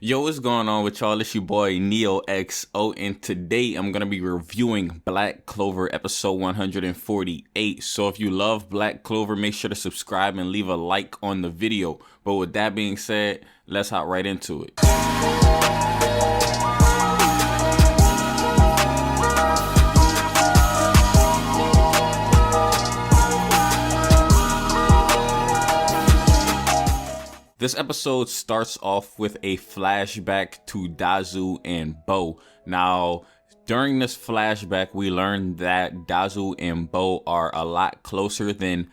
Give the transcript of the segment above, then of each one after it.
Yo, what's going on with y'all? It's your boy NeohXO, and today I'm gonna be reviewing Black Clover episode 148. So if you love Black Clover, make sure to subscribe and leave a like on the video. But with that being said, let's hop right into it. This episode starts off with a flashback to Dazu and Bo. Now, during this flashback, we learn that Dazu and Bo are a lot closer than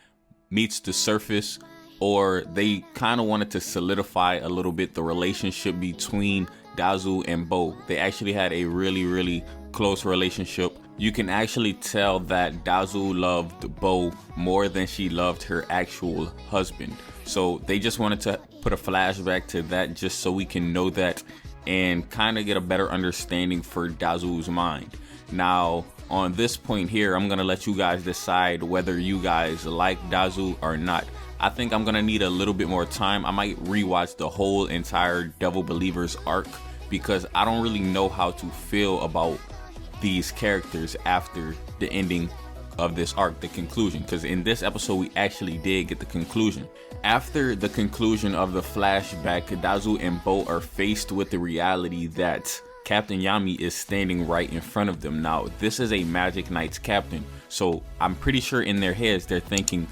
meets the surface, or they kind of wanted to solidify a little bit the relationship between Dazu and Bo. They actually had a really close relationship. You can actually tell that Dazu loved Bo more than she loved her actual husband. So they just wanted to put a flashback to that just so we can know that and kind of get a better understanding for Dazu's mind. Now, on this point here, I'm going to let you guys decide whether you guys like Dazu or not. I think I'm going to need a little bit more time. I might rewatch the whole entire Devil Believers arc because I don't really know how to feel about these characters after the ending of this arc, the conclusion, because in this episode we actually did get the conclusion. After the conclusion of the flashback, Dazu and Bo are faced with the reality that Captain Yami is standing right in front of them. Now, this is a Magic Knights captain, so I'm pretty sure in their heads they're thinking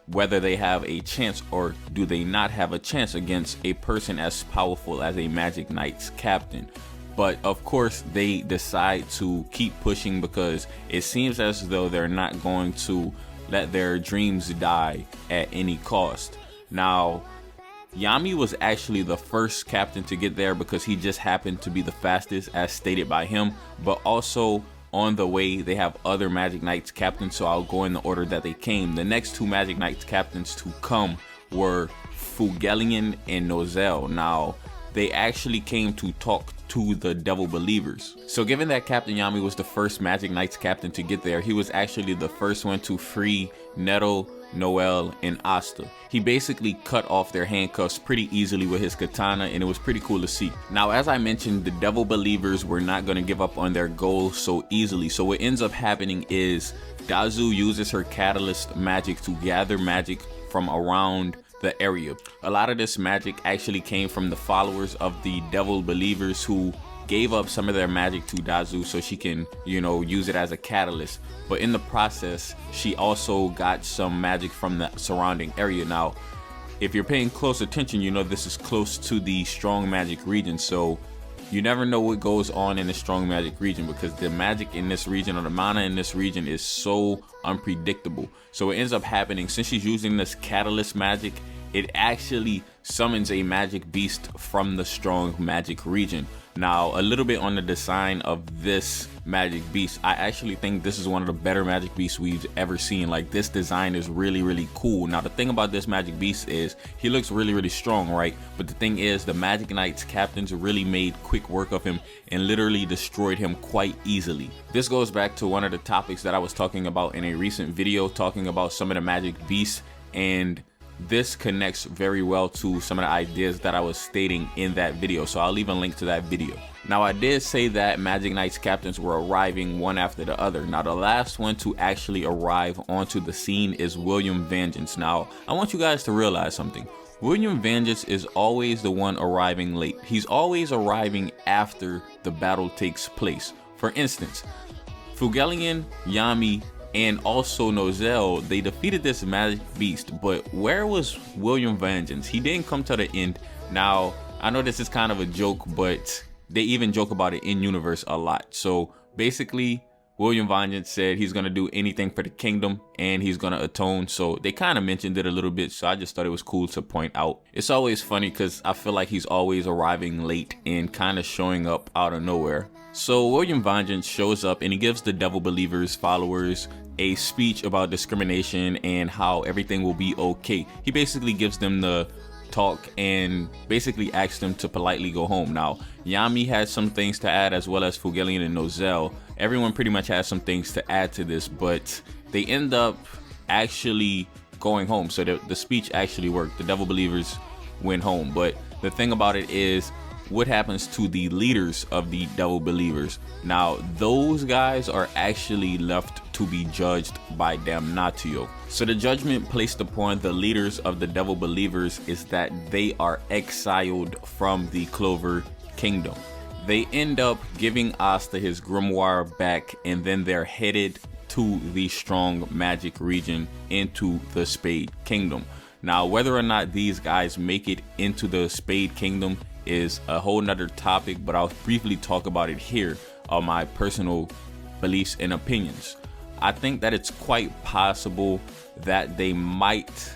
whether they have a chance or do they not have a chance against a person as powerful as a Magic Knights captain. But of course they decide to keep pushing because it seems as though they're not going to let their dreams die at any cost. Now, Yami was actually the first captain to get there because he just happened to be the fastest as stated by him, but also on the way they have other Magic Knights captains, so I'll go in the order that they came. The next two Magic Knights captains to come were Fugelian and Nozel. Now, they actually came to talk to the Devil Believers. So given that Captain Yami was the first Magic Knights captain to get there, he was actually the first one to free Nettle, Noel, and Asta. He basically cut off their handcuffs pretty easily with his katana, and it was pretty cool to see. Now, as I mentioned, the Devil Believers were not going to give up on their goal so easily. So what ends up happening is Dazu uses her catalyst magic to gather magic from around the area. A lot of this magic actually came from the followers of the Devil Believers who gave up some of their magic to Dazu so she can, use it as a catalyst. But in the process, she also got some magic from the surrounding area. Now, if you're paying close attention, this is close to the strong magic region. So you never know what goes on in the strong magic region because the magic in this region or the mana in this region is so unpredictable. So what ends up happening, since she's using this catalyst magic, it actually summons a magic beast from the strong magic region. Now, a little bit on the design of this magic beast, I actually think this is one of the better magic beasts we've ever seen. Like, this design is really cool. Now, the thing about this magic beast is he looks really strong, right? But the thing is, the Magic Knights captains really made quick work of him and literally destroyed him quite easily. This goes back to one of the topics that I was talking about in a recent video, talking about some of the magic beasts, and this connects very well to some of the ideas that I was stating in that video, so I'll leave a link to that video. Now, I did say that Magic Knights captains were arriving one after the other. Now, the last one to actually arrive onto the scene is William Vengeance. Now, I want you guys to realize something. William Vengeance is always the one arriving late. He's always arriving after the battle takes place. For instance, Fugelian, Yami, and also Nozel, they defeated this magic beast, but where was William Vengeance? He didn't come to the end. Now, I know this is kind of a joke, but they even joke about it in universe a lot. So basically, William Vengeance said he's gonna do anything for the kingdom and he's gonna atone. So they kind of mentioned it a little bit, so I just thought it was cool to point out. It's always funny because I feel like he's always arriving late and kind of showing up out of nowhere. So William Vengeance shows up and he gives the Devil Believers followers a speech about discrimination and how everything will be okay. He basically gives them the talk and basically asks them to politely go home. Now, Yami has some things to add, as well as Fugelian and Nozel. Everyone pretty much has some things to add to this, but they end up actually going home. So the speech actually worked. The Devil Believers went home. But the thing about it is, what happens to the leaders of the devil believers? Now, those guys are actually left to be judged by damnatio. So the judgment placed upon the leaders of the devil believers is that they are exiled from the Clover kingdom. They end up giving Asta his grimoire back, and then they're headed to the strong magic region into the Spade Kingdom. Now, whether or not these guys make it into the Spade Kingdom is a whole nother topic, but I'll briefly talk about it here on my personal beliefs and opinions. I think that it's quite possible that they might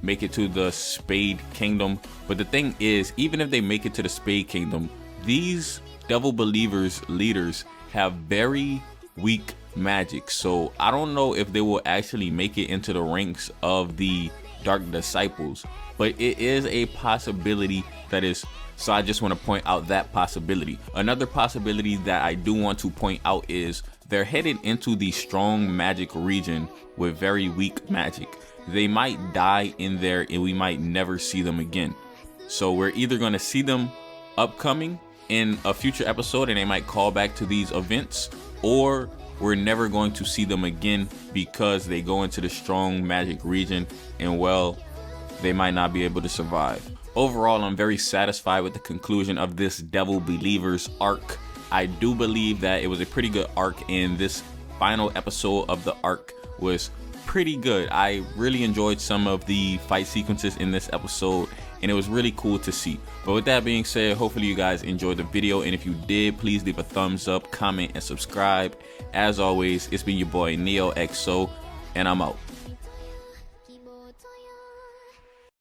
make it to the Spade Kingdom, but the thing is, even if they make it to the Spade Kingdom, these devil believers leaders have very weak magic, so I don't know if they will actually make it into the ranks of the Dark Disciples, but it is a possibility that is. So I just want to point out that possibility. Another possibility that I do want to point out is they're headed into the strong magic region with very weak magic. They might die in there and we might never see them again. So we're either going to see them upcoming in a future episode and they might call back to these events, or we're never going to see them again because they go into the strong magic region and, well, they might not be able to survive. Overall, I'm very satisfied with the conclusion of this Devil Believers arc. I do believe that it was a pretty good arc, and this final episode of the arc was pretty good. I really enjoyed some of the fight sequences in this episode, and it was really cool to see. But with that being said, hopefully you guys enjoyed the video, and if you did, please leave a thumbs up, comment, and subscribe. As always, it's been your boy NeohXO, and I'm out.